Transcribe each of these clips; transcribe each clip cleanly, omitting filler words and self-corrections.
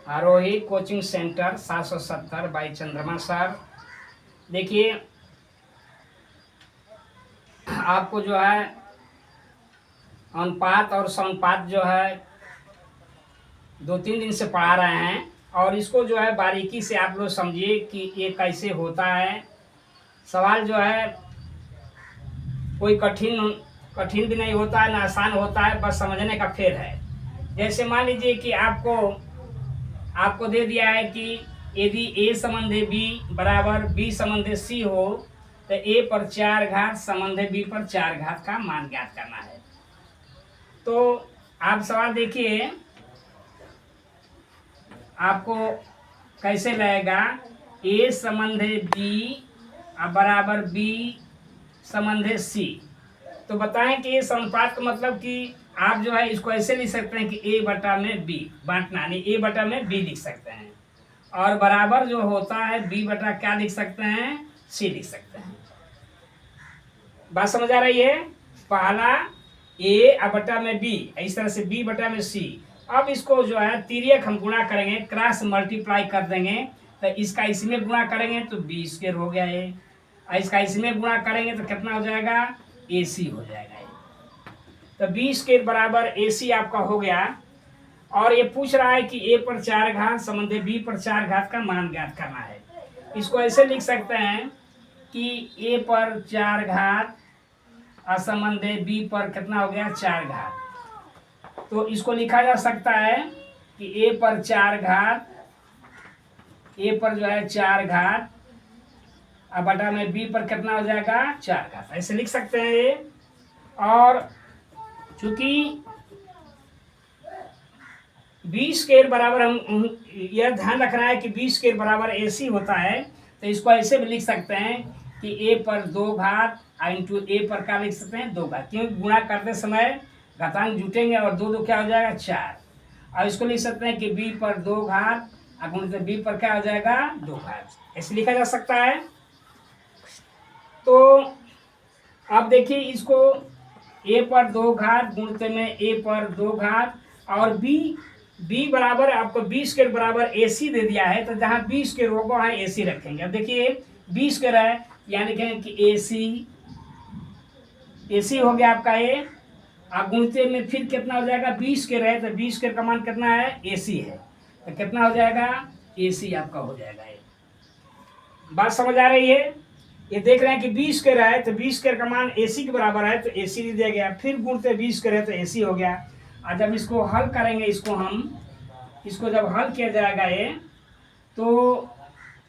Aarohi coaching centre 770 by चंद्रमा sir. देखिए आपको जो है अनुपात और समपात जो है 2-3 दिन से पढ़ा रहे हैं और इसको जो है बारीकी से आप लोग समझिए कि ये कैसे होता है। सवाल जो है कोई कठिन कठिन भी नहीं होता है ना आसान होता है, बस समझने का फेर है। जैसे मान लीजिए कि आपको दे दिया है कि यदि a संबंधी b बराबर b संबंधी c हो तो a पर 4 घात संबंधी b पर 4 घात का मान ज्ञात करना है। तो आप सवाल देखिए आपको कैसे लगेगा, a संबंधी b बराबर b संबंधी c। तो बताएं कि इस अनुपात का मतलब कि आप जो है इसको ऐसे लिख सकते हैं कि a बटा में b, बांटना नहीं, a बटा में b लिख सकते हैं और बराबर जो होता है b बटा क्या लिख सकते हैं, c लिख सकते हैं। बात समझ आ रही है? पहला a बटा में b, इस तरह से b बटा में c। अब इसको जो है तिर्यक हम गुणा करेंगे, क्रॉस मल्टीप्लाई कर देंगे तो इसका इसमें गुणा करेंगे तो b स्क्वायर हो गया है, इसका इसमें गुणा करेंगे तो कितना हो जाएगा, ac हो जाएगा। तो b स्क्वायर बराबर ac आपका हो गया। और ये पूछ रहा है कि a पर 4 घात संबंधी b पर 4 घात का मान ज्ञात करना है। इसको ऐसे लिख सकते हैं कि a पर 4 घात असंबंधी b पर कितना हो गया, 4 घात। तो इसको लिखा जा सकता है कि a पर 4 घात, a पर जो है 4 घात अब बटा में b पर कितना हो जाएगा, 4 घात, ऐसे लिख सकते हैं ये। और चूंकि b स्क्वायर बराबर हम यह ध्यान रखना है कि b स्क्वायर बराबर ac होता है, तो इसको ऐसे भी लिख सकते हैं कि a पर 2 घात इंटू a पर क्या लिख सकते हैं, 2 घात, क्योंकि गुणा करते समय घातांक जुटेंगे और 2 क्या हो जाएगा, 4। और इसको लिख सकते हैं कि b पर 2 घात गुणित b पर क्या हो जाएगा, 2 घात, ऐसे लिखा जा सकता है। तो अब देखिए इसको a पर 2 घात गुणित में a पर 2 घात और b बराबर आपको b स्क्वायर बराबर ac दे दिया है, तो जहाँ b स्क्वायर होगा वहाँ ac रखेंगे। अब देखिए b स्क्वायर है यानी लिखेंगे कि ac हो गया आपका a, आप गुणते में फिर कितना हो जाएगा, b स्क्वायर है तो b स्क्वायर का मान कितना है, ac है, तो कितना हो जाएगा, ac आपका हो जाएगा। ये बात समझ आ रही है? ये देख रहे हैं कि b स्क्वायर है तो b स्क्वायर का मान ac के बराबर है तो ac दे दिया गया, फिर गुणते b स्क्वायर है तो ac हो गया। और जब इसको हल करेंगे, इसको जब हल किया जाएगा ये, तो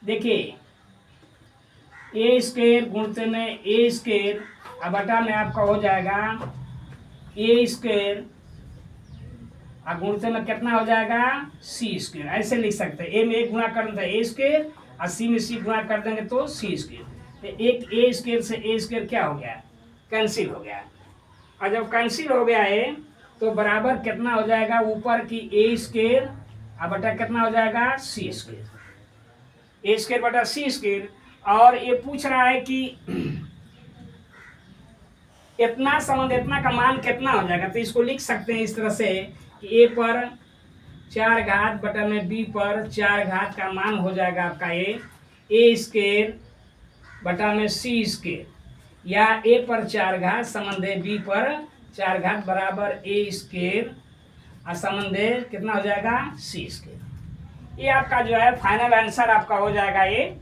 देखिए a स्क्वायर गुणते में a स्क्वायर अब बटा में आपका हो जाएगा a स्क्वायर और गुणते में कितना हो जाएगा, c स्क्वायर, ऐसे लिख सकते हैं। a में एक गुणा कर देंगे तो a स्क्वायर और c में c गुणा कर देंगे तो c स्क्वायर। तो एक a स्क्वायर से a स्क्वायर क्या हो गया, कैंसिल हो गया। और जब कैंसिल हो गया है तो बराबर कितना हो जाएगा, ऊपर की a स्क्वायर और बटा कितना हो जाएगा, c स्क्वायर, a स्क्वायर बटा c स्क्वायर। और ये पूछ रहा है कि इतना संबंध इतना का मान कितना हो जाएगा, तो इसको लिख सकते हैं इस तरह से कि a पर 4 घात बटा में b पर 4 घात का मान हो जाएगा आपका a स्क्वायर बटा में c स्क्वायर, या a पर 4 घात संबंधे b पर 4 घात बराबर a स्क्वायर और संबंधे कितना हो जाएगा, c स्क्वायर। ये आपका जो है फाइनल आंसर आपका हो जाएगा ये।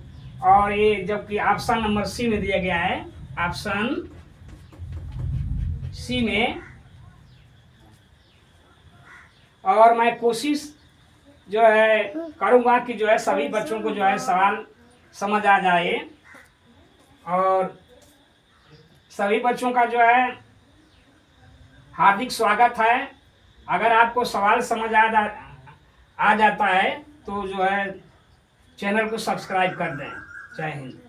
और ये जबकि ऑप्शन नंबर सी में दिया गया है, ऑप्शन सी में। और मैं कोशिश जो है करूँगा कि जो है सभी बच्चों को जो है सवाल समझ आ जाए और सभी बच्चों का जो है हार्दिक स्वागत है। अगर आपको सवाल समझ आ जाता है तो जो है चैनल को सब्सक्राइब कर दें। जय हिंद।